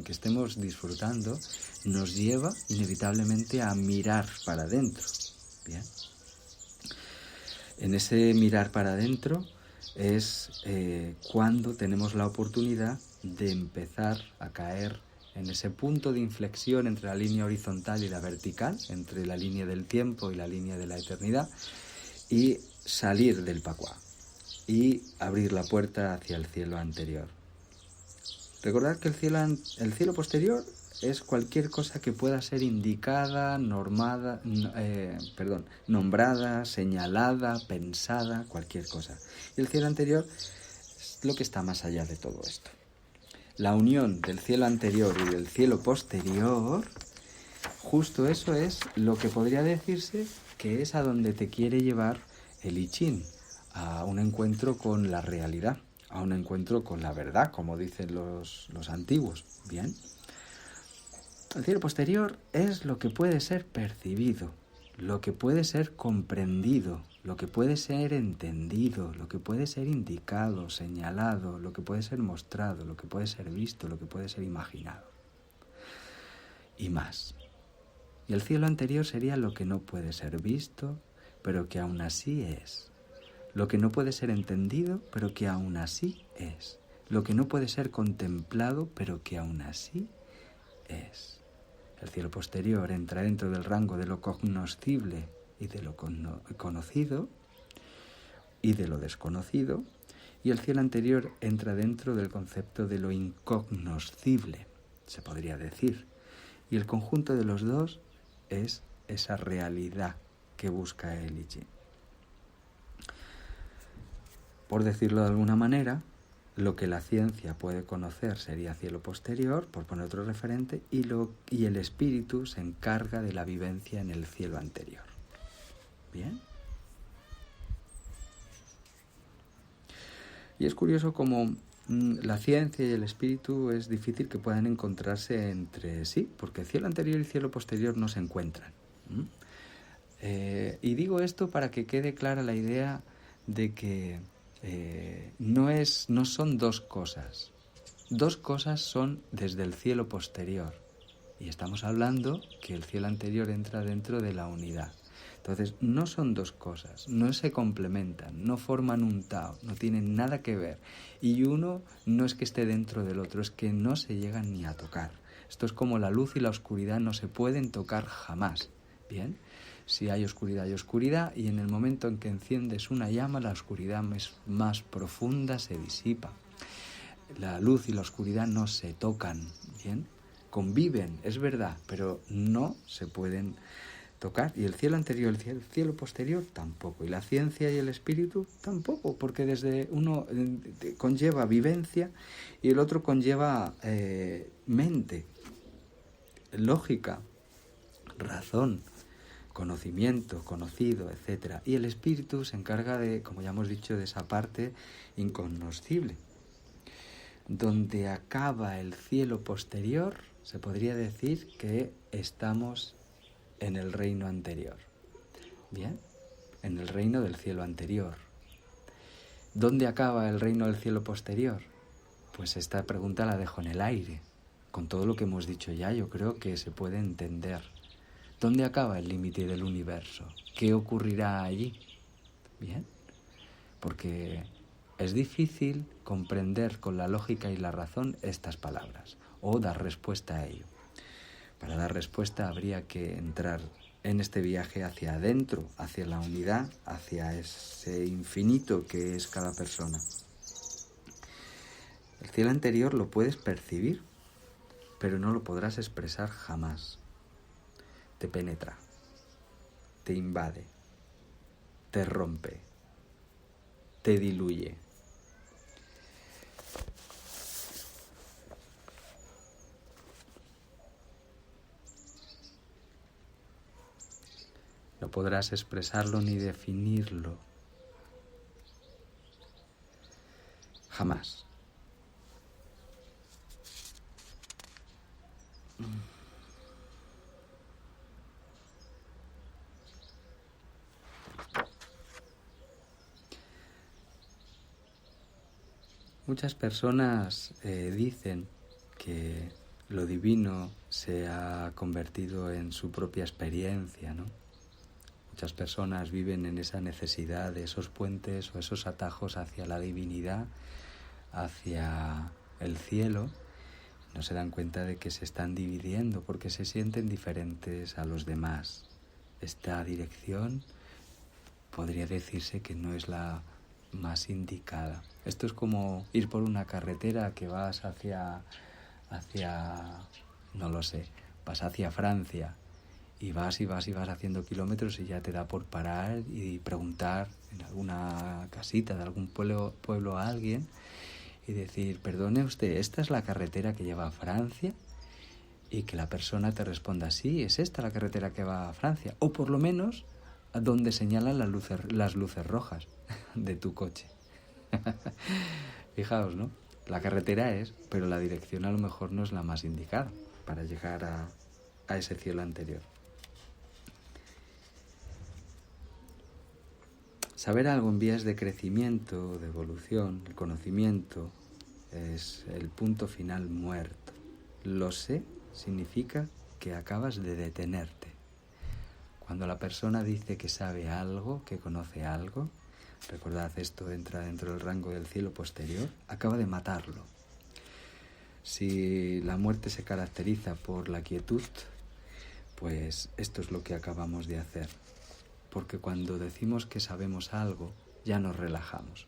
que estemos disfrutando nos lleva inevitablemente a mirar para adentro. Bien. En ese mirar para adentro es cuando tenemos la oportunidad de empezar a caer en ese punto de inflexión entre la línea horizontal y la vertical, entre la línea del tiempo y la línea de la eternidad, y salir del pacuá y abrir la puerta hacia el cielo anterior. Recordad que el cielo posterior es cualquier cosa que pueda ser indicada, nombrada, señalada, pensada, cualquier cosa. Y el cielo anterior es lo que está más allá de todo esto. La unión del cielo anterior y del cielo posterior, justo eso es lo que podría decirse que es a donde te quiere llevar el I Ching, a un encuentro con la realidad, a un encuentro con la verdad, como dicen los antiguos. Bien. El cielo posterior es lo que puede ser percibido, lo que puede ser comprendido, lo que puede ser entendido, lo que puede ser indicado, señalado, lo que puede ser mostrado, lo que puede ser visto, lo que puede ser imaginado. Y más. Y el cielo anterior sería lo que no puede ser visto, pero que aún así es. Lo que no puede ser entendido, pero que aún así es. Lo que no puede ser contemplado, pero que aún así es. El cielo posterior entra dentro del rango de lo cognoscible y de lo conocido y de lo desconocido, y el cielo anterior entra dentro del concepto de lo incognoscible, se podría decir. Y el conjunto de los dos es esa realidad que busca el I Ching. Por decirlo de alguna manera, lo que la ciencia puede conocer sería cielo posterior, por poner otro referente, y el espíritu se encarga de la vivencia en el cielo anterior. ¿Bien? Y es curioso cómo la ciencia y el espíritu es difícil que puedan encontrarse entre sí, porque el cielo anterior y el cielo posterior no se encuentran. Y digo esto para que quede clara la idea de que no son dos cosas. Dos cosas son desde el cielo posterior. Y estamos hablando que el cielo anterior entra dentro de la unidad. Entonces, no son dos cosas, no se complementan, no forman un Tao, no tienen nada que ver. Y uno no es que esté dentro del otro, es que no se llegan ni a tocar. Esto es como la luz y la oscuridad no se pueden tocar jamás. ¿Bien? Si hay oscuridad, y en el momento en que enciendes una llama, la oscuridad más profunda se disipa. La luz y la oscuridad no se tocan, ¿bien? Conviven, es verdad, pero no se pueden tocar. Y el cielo anterior y el cielo posterior tampoco. Y la ciencia y el espíritu tampoco, porque desde uno conlleva vivencia y el otro conlleva mente, lógica, razón, conocimiento, conocido, etc. Y el espíritu se encarga de, como ya hemos dicho, de esa parte incognoscible. Donde acaba el cielo posterior, se podría decir que estamos en el reino anterior. Bien, en el reino del cielo anterior. ¿Dónde acaba el reino del cielo posterior? Pues esta pregunta la dejo en el aire. Con todo lo que hemos dicho ya, yo creo que se puede entender. ¿Dónde acaba el límite del universo? ¿Qué ocurrirá allí? Bien, porque es difícil comprender con la lógica y la razón estas palabras o dar respuesta a ello. Para dar respuesta habría que entrar en este viaje hacia adentro, hacia la unidad, hacia ese infinito que es cada persona. El cielo anterior lo puedes percibir, pero no lo podrás expresar jamás. Te penetra, te invade, te rompe, te diluye. No podrás expresarlo ni definirlo. Jamás. Muchas personas dicen que lo divino se ha convertido en su propia experiencia, ¿no? Muchas personas viven en esa necesidad de esos puentes o esos atajos hacia la divinidad, hacia el cielo. No se dan cuenta de que se están dividiendo porque se sienten diferentes a los demás. Esta dirección podría decirse que no es la más indicada. Esto es como ir por una carretera que vas hacia no lo sé, vas hacia Francia y vas haciendo kilómetros y ya te da por parar y preguntar en alguna casita de algún pueblo a alguien y decir, perdone usted, ¿esta es la carretera que lleva a Francia? Y que la persona te responda, sí, es esta la carretera que va a Francia. O por lo menos a donde señalan las luces rojas de tu coche. Fijaos, ¿no? La carretera es, pero la dirección a lo mejor no es la más indicada para llegar a ese cielo anterior. Saber algo en vías de crecimiento, de evolución, el conocimiento, es el punto final muerto. Lo sé significa que acabas de detenerte. Cuando la persona dice que sabe algo, que conoce algo, recordad, esto entra dentro del rango del cielo posterior, acaba de matarlo. Si la muerte se caracteriza por la quietud, pues esto es lo que acabamos de hacer. Porque cuando decimos que sabemos algo, ya nos relajamos.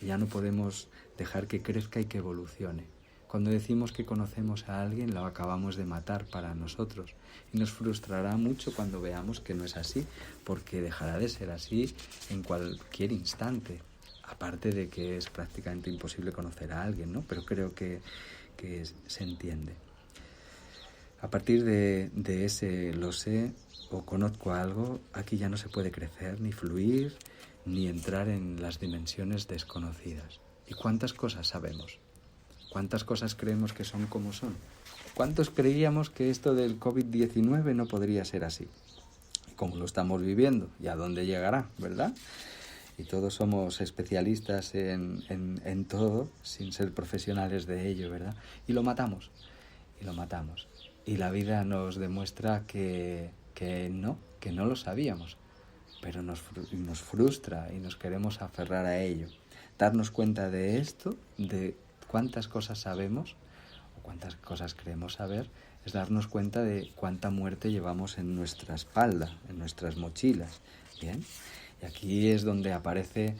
Ya no podemos dejar que crezca y que evolucione. Cuando decimos que conocemos a alguien, lo acabamos de matar para nosotros. Y nos frustrará mucho cuando veamos que no es así, porque dejará de ser así en cualquier instante. Aparte de que es prácticamente imposible conocer a alguien, ¿no? Pero creo que se entiende. A partir de ese lo sé o conozco algo, aquí ya no se puede crecer, ni fluir, ni entrar en las dimensiones desconocidas. ¿Y cuántas cosas sabemos? ¿Cuántas cosas creemos que son como son? ¿Cuántos creíamos que esto del COVID-19 no podría ser así? ¿Cómo lo estamos viviendo? ¿Y a dónde llegará? ¿Verdad? Y todos somos especialistas en todo, sin ser profesionales de ello, ¿verdad? Y lo matamos. Y la vida nos demuestra que no lo sabíamos, pero nos frustra y nos queremos aferrar a ello. Darnos cuenta de esto, de cuántas cosas sabemos o cuántas cosas creemos saber, es darnos cuenta de cuánta muerte llevamos en nuestra espalda, en nuestras mochilas. Bien, y aquí es donde aparece,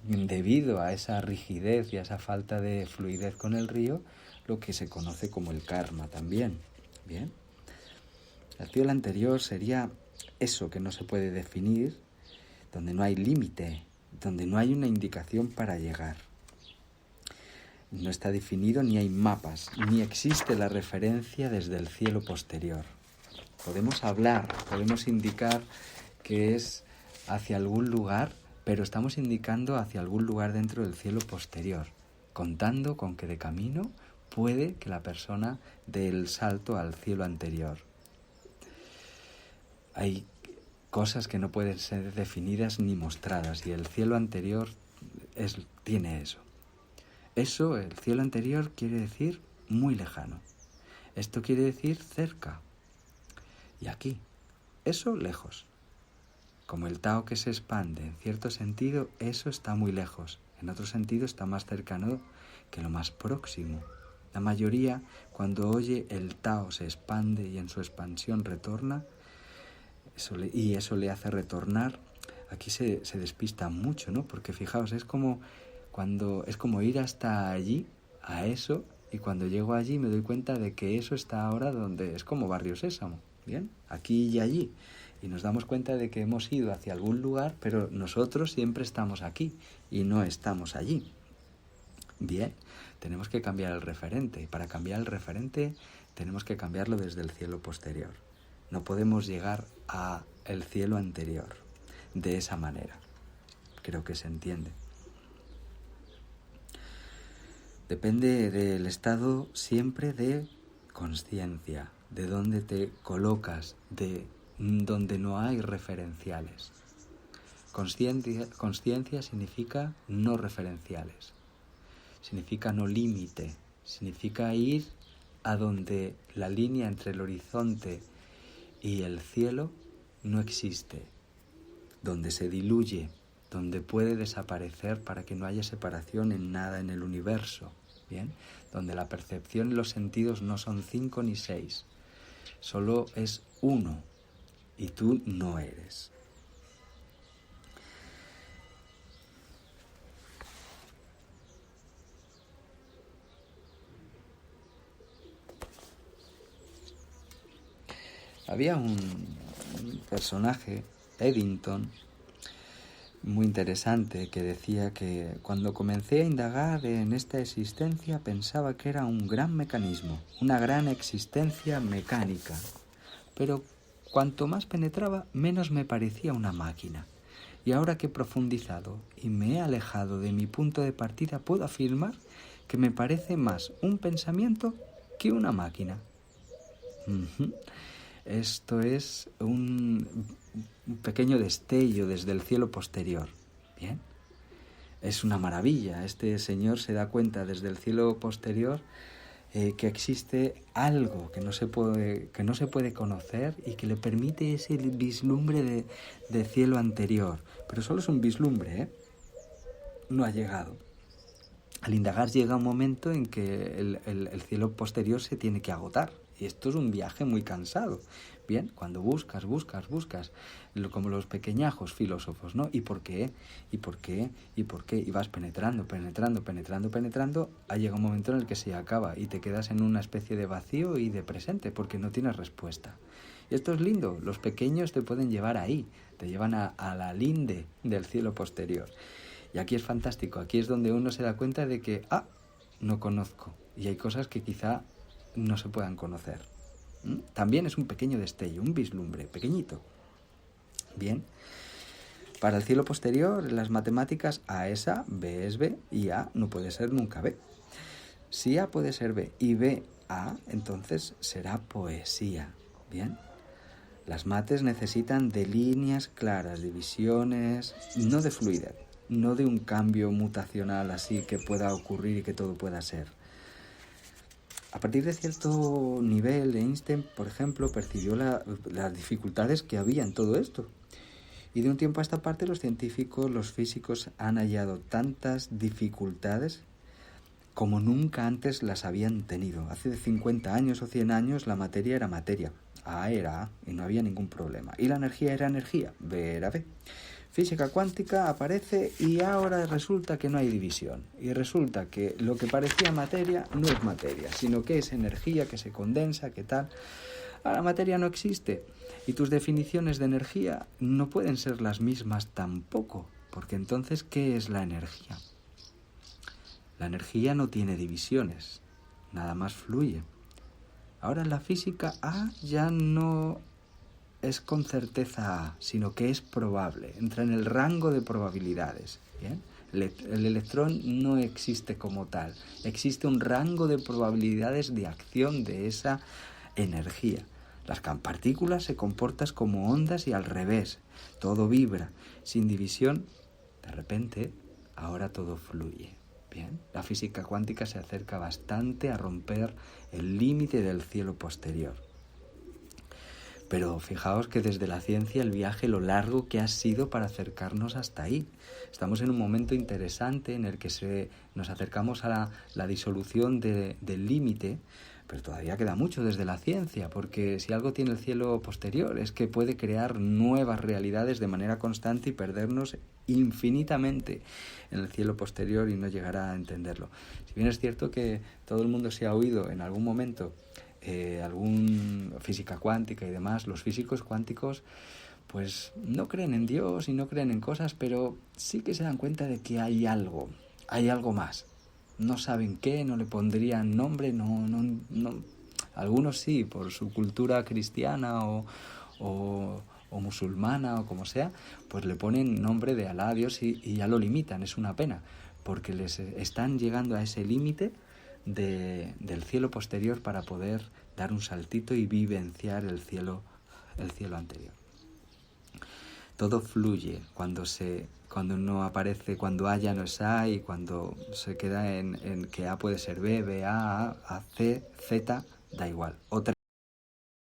debido a esa rigidez y a esa falta de fluidez con el río, lo que se conoce como el karma también. Bien, el cielo anterior sería eso que no se puede definir, donde no hay límite, donde no hay una indicación para llegar. No está definido, ni hay mapas, ni existe la referencia desde el cielo posterior. Podemos hablar, podemos indicar que es hacia algún lugar, pero estamos indicando hacia algún lugar dentro del cielo posterior, contando con que de camino puede que la persona dé el salto al cielo anterior. Hay cosas que no pueden ser definidas ni mostradas, y el cielo anterior tiene eso. Eso, el cielo anterior, quiere decir muy lejano. Esto quiere decir cerca. Y aquí, eso lejos. Como el Tao que se expande, en cierto sentido, eso está muy lejos. En otro sentido, está más cercano que lo más próximo. La mayoría, cuando oye el Tao se expande y en su expansión retorna, eso le hace retornar, aquí se despista mucho, ¿no? Porque fijaos, es como ir hasta allí, a eso, y cuando llego allí me doy cuenta de que eso está ahora donde es como Barrio Sésamo, ¿bien? Aquí y allí. Y nos damos cuenta de que hemos ido hacia algún lugar, pero nosotros siempre estamos aquí y no estamos allí. Bien, tenemos que cambiar el referente. Y para cambiar el referente tenemos que cambiarlo desde el cielo posterior. No podemos llegar al cielo anterior de esa manera. Creo que se entiende. Depende del estado siempre de consciencia, de dónde te colocas, de donde no hay referenciales. Consciencia significa no referenciales, significa no límite, significa ir a donde la línea entre el horizonte y el cielo no existe, donde se diluye, donde puede desaparecer para que no haya separación en nada en el universo, ¿bien? Donde la percepción y los sentidos no son 5 ni 6, solo es uno y tú no eres. Había un personaje, Eddington, muy interesante, que decía que cuando comencé a indagar en esta existencia pensaba que era un gran mecanismo, una gran existencia mecánica, pero cuanto más penetraba, menos me parecía una máquina. Y ahora que he profundizado y me he alejado de mi punto de partida, puedo afirmar que me parece más un pensamiento que una máquina. Esto es un pequeño destello desde el cielo posterior. Bien, es una maravilla. Este señor se da cuenta desde el cielo posterior que existe algo que no se puede conocer y que le permite ese vislumbre de cielo anterior. Pero solo es un vislumbre, no ha llegado. Al indagar llega un momento en que el cielo posterior se tiene que agotar. Y esto es un viaje muy cansado. Bien, cuando buscas, como los pequeñajos filósofos, ¿no? ¿Y por qué? ¿Y por qué? ¿Y por qué? Y vas penetrando, ha llegado un momento en el que se acaba y te quedas en una especie de vacío y de presente, porque no tienes respuesta. Y esto es lindo, los pequeños te pueden llevar ahí, te llevan a la linde del cielo posterior. Y aquí es fantástico, aquí es donde uno se da cuenta de que, no conozco, y hay cosas que quizá no se puedan conocer. También es un pequeño destello, un vislumbre, pequeñito. Bien, para el cielo posterior, las matemáticas A es A, B es B y A no puede ser nunca B. Si A puede ser B y B A, entonces será poesía. Bien, las mates necesitan de líneas claras, de visiones, no de fluidez, no de un cambio mutacional así que pueda ocurrir y que todo pueda ser. A partir de cierto nivel, Einstein, por ejemplo, percibió las dificultades que había en todo esto. Y de un tiempo a esta parte los científicos, los físicos han hallado tantas dificultades como nunca antes las habían tenido. Hace 50 años o 100 años la materia era materia. A era A y no había ningún problema. Y la energía era energía. B era B. Física cuántica aparece y ahora resulta que no hay división. Y resulta que lo que parecía materia no es materia, sino que es energía que se condensa, que tal. Ahora la materia no existe. Y tus definiciones de energía no pueden ser las mismas tampoco. Porque entonces, ¿qué es la energía? La energía no tiene divisiones. Nada más fluye. Ahora en la física A ya no es con certeza A, sino que es probable, entra en el rango de probabilidades. ¿Bien? El electrón no existe como tal, existe un rango de probabilidades de acción de esa energía. Las partículas se comportan como ondas y al revés, todo vibra, sin división, de repente, ahora todo fluye. Bien, la física cuántica se acerca bastante a romper el límite del cielo posterior. Pero fijaos que desde la ciencia el viaje, lo largo que ha sido para acercarnos hasta ahí. Estamos en un momento interesante en el que nos acercamos a la disolución del límite, pero todavía queda mucho desde la ciencia, porque si algo tiene el cielo posterior es que puede crear nuevas realidades de manera constante y perdernos infinitamente en el cielo posterior y no llegar a entenderlo. Si bien es cierto que todo el mundo se ha oído en algún momento algún física cuántica y demás, los físicos cuánticos pues no creen en Dios y no creen en cosas, pero sí que se dan cuenta de que hay algo más. No saben qué, no le pondrían nombre, no. Algunos sí, por su cultura cristiana o musulmana o como sea, pues le ponen nombre de Alá, Dios y ya lo limitan. Es una pena, porque les están llegando a ese límite del cielo posterior para poder dar un saltito y vivenciar el cielo anterior. Todo fluye cuando se cuando no aparece, cuando A ya no es A y cuando se queda en que A puede ser B, B, A, C, Z, da igual. Otra